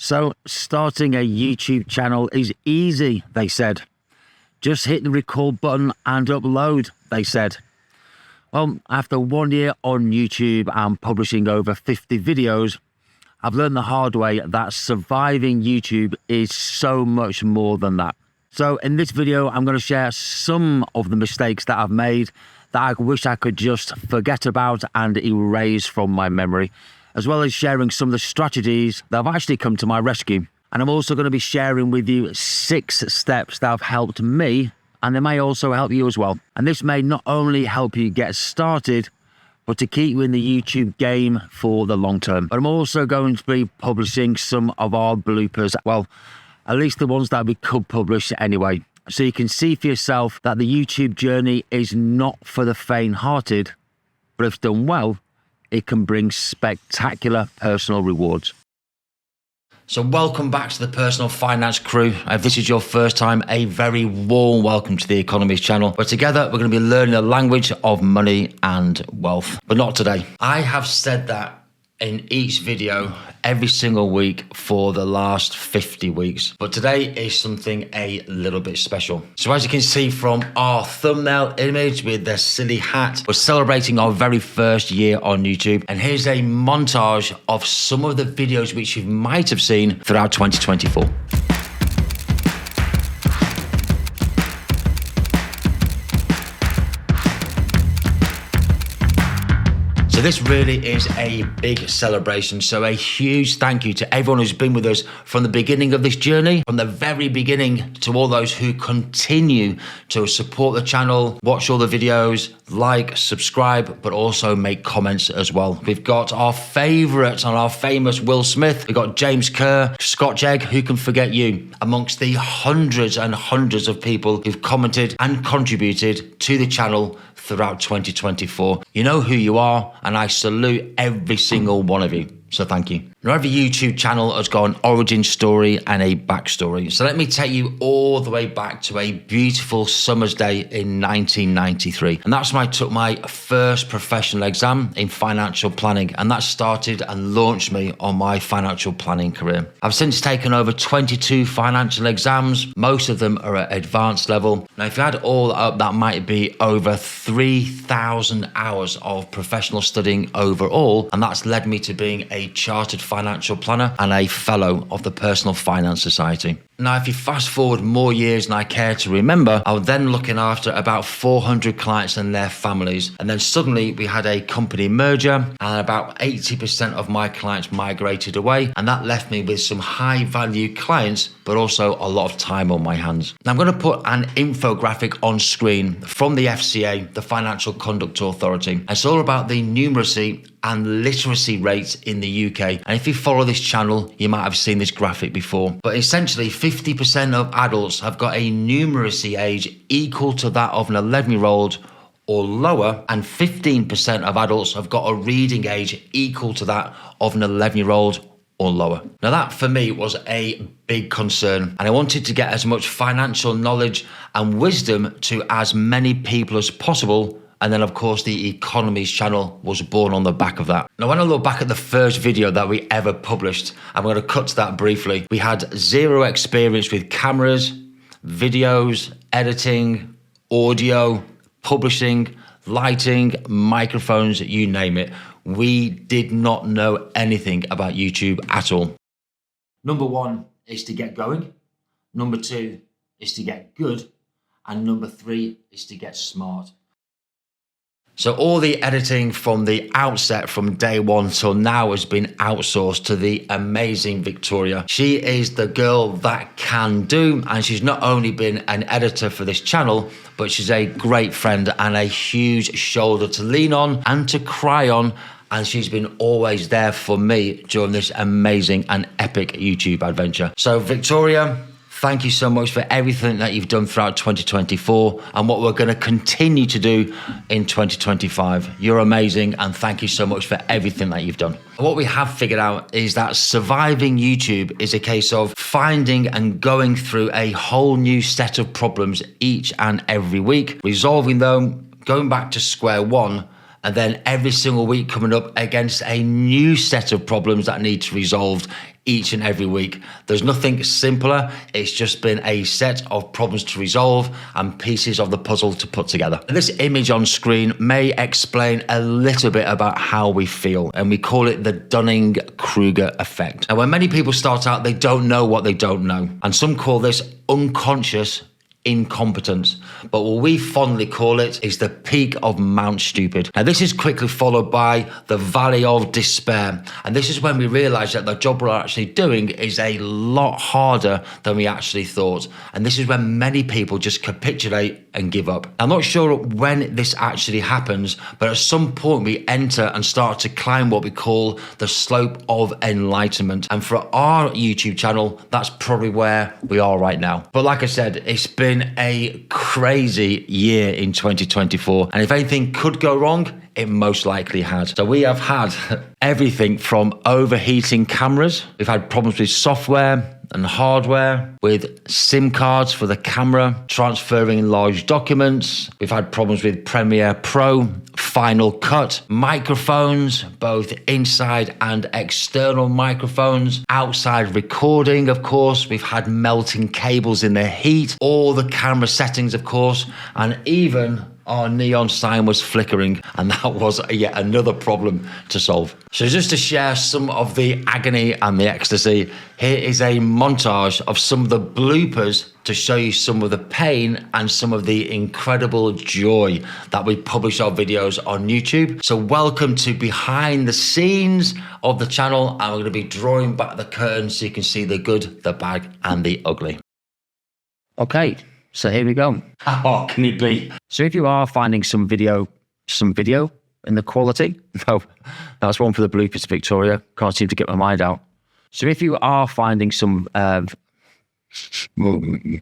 So, starting a YouTube channel is easy, they said. Just hit the record button and upload, they said. Well, after 1 year on YouTube and publishing over 50 videos, I've learned the hard way that surviving YouTube is so much more than that. So in this video, I'm going to share some of the mistakes that I've made that I wish I could just forget about and erase from my memory, as well as sharing some of the strategies that have actually come to my rescue. And I'm also going to be sharing with you 6 steps that have helped me, and they may also help you as well. And this may not only help you get started, but to keep you in the YouTube game for the long term. But I'm also going to be publishing some of our bloopers, well, at least the ones that we could publish anyway. So you can see for yourself that the YouTube journey is not for the faint-hearted, but if done well, it can bring spectacular personal rewards. So welcome back to the Personal Finance Crew. If this is your first time, a very warm welcome to the Economist channel, where together we're going to be learning the language of money and wealth. But not today. I have said that in each video every single week for the last 50 weeks. But today is something a little bit special. So as you can see from our thumbnail image with the silly hat, we're celebrating our very first year on YouTube. And here's a montage of some of the videos which you might have seen throughout 2024. So this really is a big celebration. So a huge thank you to everyone who's been with us from the beginning of this journey, from the very beginning, to all those who continue to support the channel, watch all the videos, like, subscribe, but also make comments as well. We've got our favourites and our famous Will Smith. We've got James Kerr, Scotch Egg, who can forget you, amongst the hundreds and hundreds of people who've commented and contributed to the channel throughout 2024. You know who you are, and I salute every single one of you. So thank you. Now, every YouTube channel has got an origin story and a backstory. So let me take you all the way back to a beautiful summer's day in 1993. And that's when I took my first professional exam in financial planning. And that started and launched me on my financial planning career. I've since taken over 22 financial exams. Most of them are at advanced level. Now, if you add all that up, that might be over 3,000 hours of professional studying overall. And that's led me to being a chartered financial planner and a fellow of the Personal Finance Society. Now, if you fast forward more years than I care to remember, I was then looking after about 400 clients and their families. And then suddenly we had a company merger and about 80% of my clients migrated away. And that left me with some high value clients, but also a lot of time on my hands. Now, I'm going to put an infographic on screen from the FCA, the Financial Conduct Authority. And it's all about the numeracy and literacy rates in the UK. And if you follow this channel, you might have seen this graphic before. But essentially, 50% of adults have got a numeracy age equal to that of an 11-year-old or lower, and 15% of adults have got a reading age equal to that of an 11-year-old or lower. Now that for me was a big concern, and I wanted to get as much financial knowledge and wisdom to as many people as possible. And then, of course, the Economist channel was born on the back of that. Now, when I look back at the first video that we ever published, I'm going to cut to that briefly. We had zero experience with cameras, videos, editing, audio, publishing, lighting, microphones, you name it. We did not know anything about YouTube at all. Number 1 is to get going. Number 2 is to get good. And number 3 is to get smart. So all the editing from the outset, from day one till now, has been outsourced to the amazing Victoria. She is the girl that can do, and she's not only been an editor for this channel, but she's a great friend and a huge shoulder to lean on and to cry on. And she's been always there for me during this amazing and epic YouTube adventure. So Victoria, thank you so much for everything that you've done throughout 2024 and what we're going to continue to do in 2025. You're amazing, and thank you so much for everything that you've done. What we have figured out is that surviving YouTube is a case of finding and going through a whole new set of problems each and every week, resolving them, going back to square one, and then every single week coming up against a new set of problems that need to be resolved each and every week. There's nothing simpler. It's just been a set of problems to resolve and pieces of the puzzle to put together. This image on screen may explain a little bit about how we feel, and we call it the Dunning-Kruger effect. Now, when many people start out, they don't know what they don't know, and some call this unconscious incompetence, but what we fondly call it is the peak of Mount Stupid. Now, this is quickly followed by the Valley of Despair, and this is when we realise that the job we're actually doing is a lot harder than we actually thought, and this is when many people just capitulate and give up. I'm not sure when this actually happens, but at some point we enter and start to climb what we call the slope of enlightenment, and for our YouTube channel, that's probably where we are right now. But like I said, it's been a crazy year in 2024, and if anything could go wrong, it most likely had. So we have had everything from overheating cameras, we've had problems with software and hardware, with SIM cards for the camera, transferring large documents. We've had problems with Premiere Pro, Final Cut, microphones, both inside and external microphones, outside recording, of course. We've had melting cables in the heat, all the camera settings, of course, and even our neon sign was flickering, and that was yet another problem to solve. So just to share some of the agony and the ecstasy, here is a montage of some of the bloopers to show you some of the pain and some of the incredible joy that we publish our videos on YouTube. So welcome to behind the scenes of the channel, and we're going to be drawing back the curtain so you can see the good, the bad, and the ugly. Okay. So here we go. How can it be? So if you are finding some video in the quality, no, that's one for the bloopers, Victoria. Can't seem to get my mind out. So if you are finding some, we're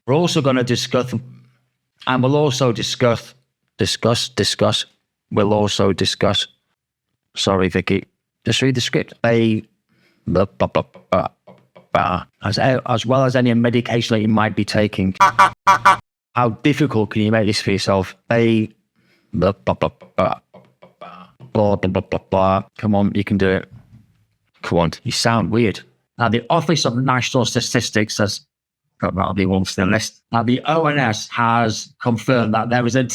also going to discuss, and we'll also discuss. We'll also discuss. Sorry, Vicky. Just read the script. As well as any medication that you might be taking. How difficult can you make this for yourself? Come on, you can do it. Come on, you sound weird. Now, the Office of National Statistics has, that'll be one for the list. Now, the ONS has confirmed that there is some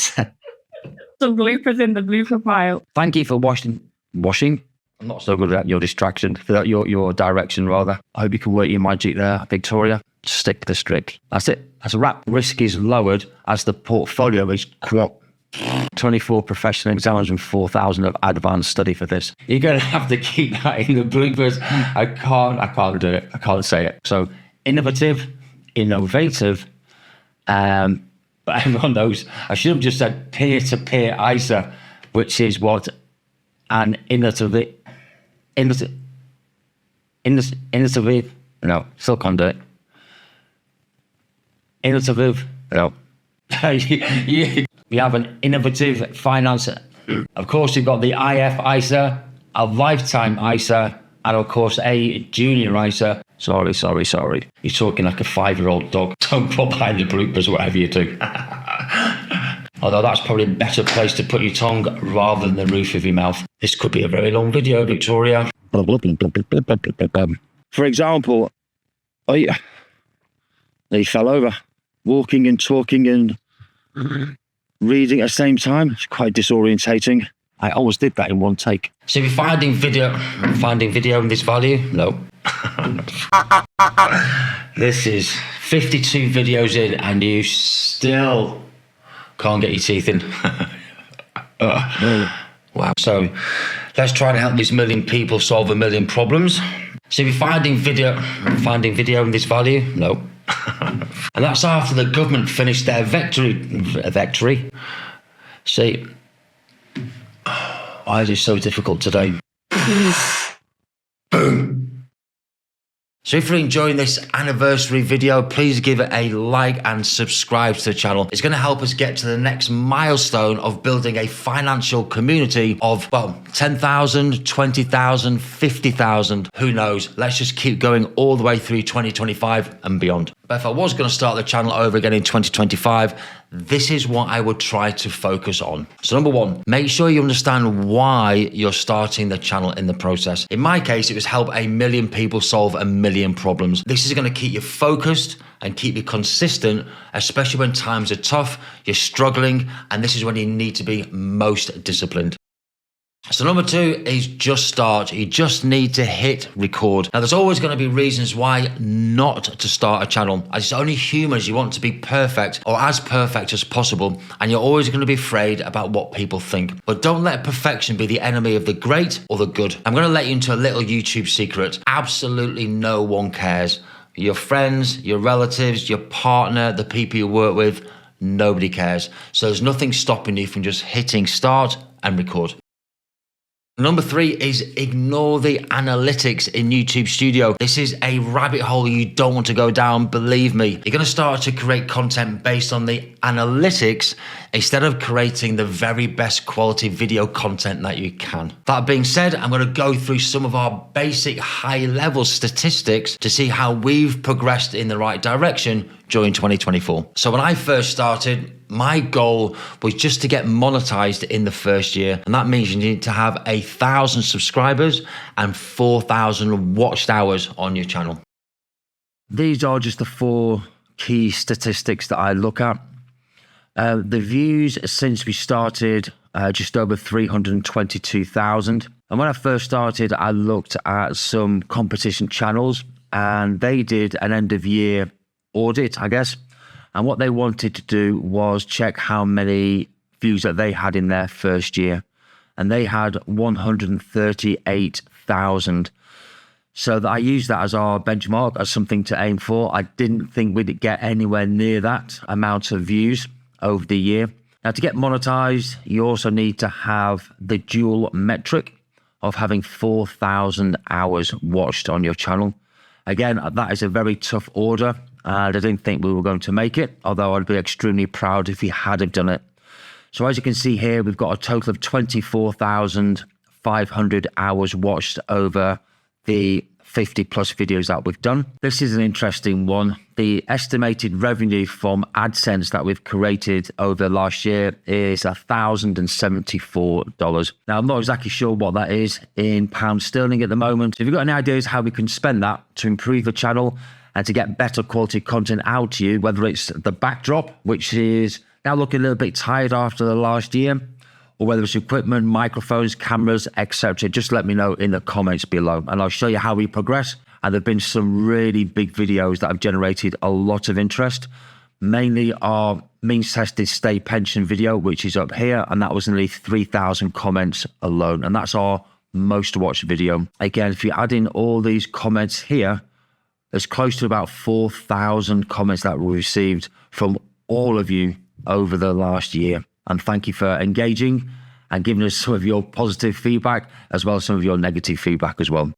bloopers in the blooper file. Thank you for washing. I'm not so good at your distraction, your direction rather. I hope you can work your magic there, Victoria. Stick to the script. That's it. That's a wrap. Risk is lowered as the portfolio is 24 professional examiners and 4,000 of advanced study for this. You're going to have to keep that in the bloopers. I can't do it. I can't say it. So innovative, but everyone knows. I should have just said peer-to-peer ISA, which is what an innovative, no, still can't do it. Innovative, no. We have an innovative finance. Of course, you've got the IF ISA, a lifetime ISA, and of course, a junior ISA. Sorry. You're talking like a 5-year-old dog. Don't put behind the bloopers, whatever you do. Although that's probably a better place to put your tongue rather than the roof of your mouth. This could be a very long video, Victoria. For example, they fell over, walking and talking and reading at the same time. It's quite disorientating. I always did that in one take. So if you're finding video in this value, no. This is 52 videos in and you still can't get your teeth in. Wow. So let's try to help these 1 million people solve 1 million problems. So if you're finding video in this value, no. And that's after the government finished their victory. See, why is it so difficult today? Boom. So if you're enjoying this anniversary video, please give it a like and subscribe to the channel. It's going to help us get to the next milestone of building a financial community of, well, 10,000, 20,000, 50,000. Who knows? Let's just keep going all the way through 2025 and beyond. But if I was going to start the channel over again in 2025, this is what I would try to focus on. So number one, make sure you understand why you're starting the channel in the process. In my case, it was help 1 million people solve 1 million problems. This is going to keep you focused and keep you consistent, especially when times are tough, you're struggling, and this is when you need to be most disciplined. So number two is just start. You just need to hit record. Now, there's always going to be reasons why not to start a channel. As only humans, you want to be perfect or as perfect as possible, and you're always going to be afraid about what people think. But don't let perfection be the enemy of the great or the good. I'm going to let you into a little YouTube secret. Absolutely no one cares. Your friends, your relatives, your partner, the people you work with, nobody cares. So there's nothing stopping you from just hitting start and record. Number three is ignore the analytics in YouTube Studio. This is a rabbit hole you don't want to go down, believe me. You're going to start to create content based on the analytics instead of creating the very best quality video content that you can. That being said, I'm going to go through some of our basic high-level statistics to see how we've progressed in the right direction during 2024. So when I first started, my goal was just to get monetized in the first year. And that means you need to have 1,000 subscribers and 4,000 watched hours on your channel. These are just the 4 key statistics that I look at. The views since we started, just over 322,000. And when I first started, I looked at some competition channels and they did an end of year audit, I guess. And what they wanted to do was check how many views that they had in their first year. And they had 138,000. So I used that as our benchmark, as something to aim for. I didn't think we'd get anywhere near that amount of views over the year. Now, to get monetized, you also need to have the dual metric of having 4,000 hours watched on your channel. Again, that is a very tough order. And I didn't think we were going to make it, although I'd be extremely proud if we had have done it. So as you can see here, we've got a total of 24,500 hours watched over the 50 plus videos that we've done. This is an interesting one. The estimated revenue from AdSense that we've created over the last year is $1,074. Now, I'm not exactly sure what that is in pound sterling at the moment. If you've got any ideas how we can spend that to improve the channel and to get better quality content out to you, whether it's the backdrop, which is now looking a little bit tired after the last year, or whether it's equipment, microphones, cameras, etc., just let me know in the comments below and I'll show you how we progress. And there've been some really big videos that have generated a lot of interest, mainly our means tested state pension video, which is up here, and that was nearly 3,000 comments alone, and that's our most watched video. Again, if you add in all these comments here, there's close to about 4,000 comments that we received from all of you over the last year. And thank you for engaging and giving us some of your positive feedback, as well as some of your negative feedback as well.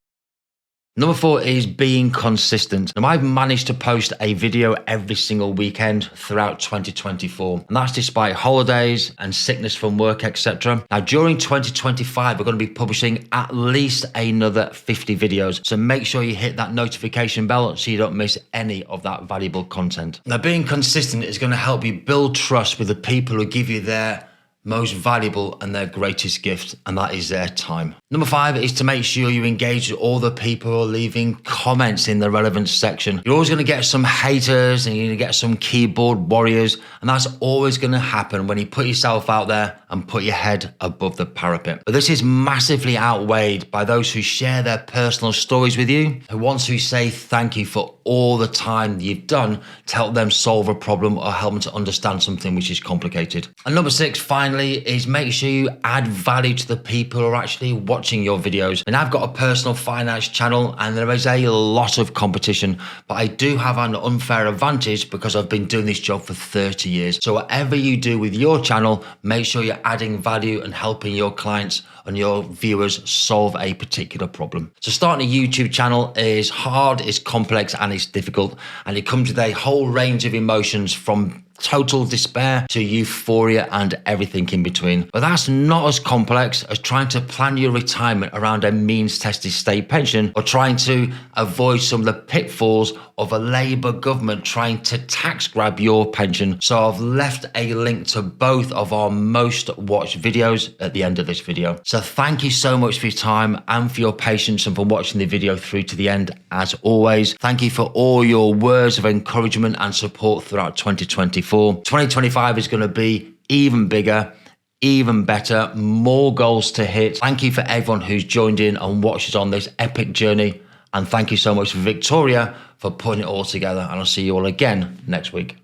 Number 4 is being consistent. Now, I've managed to post a video every single weekend throughout 2024, and that's despite holidays and sickness from work, etc. Now, during 2025, we're going to be publishing at least another 50 videos, so make sure you hit that notification bell so you don't miss any of that valuable content. Now, being consistent is going to help you build trust with the people who give you their most valuable and their greatest gift, and that is their time. Number 5 is to make sure you engage with all the people who are leaving comments in the relevant section. You're always going to get some haters and you're going to get some keyboard warriors, and that's always going to happen when you put yourself out there and put your head above the parapet. But this is massively outweighed by those who share their personal stories with you, who want to say thank you for all the time you've done to help them solve a problem or help them to understand something which is complicated. And number 6, finally, is make sure you add value to the people who are actually watching your videos. And I've got a personal finance channel and there is a lot of competition, but I do have an unfair advantage because I've been doing this job for 30 years. So whatever you do with your channel, make sure you're adding value and helping your clients and your viewers solve a particular problem. So starting a YouTube channel is hard, it's complex, and it's difficult. And it comes with a whole range of emotions, from total despair to euphoria and everything in between. But that's not as complex as trying to plan your retirement around a means-tested state pension, or trying to avoid some of the pitfalls of a Labour government trying to tax grab your pension. So I've left a link to both of our most watched videos at the end of this video. So thank you so much for your time and for your patience and for watching the video through to the end. As always, thank you for all your words of encouragement and support throughout 2024. 2025 is going to be even bigger, even better, more goals to hit. Thank you for everyone who's joined in and watched us on this epic journey. And thank you so much for Victoria for putting it all together. And I'll see you all again next week.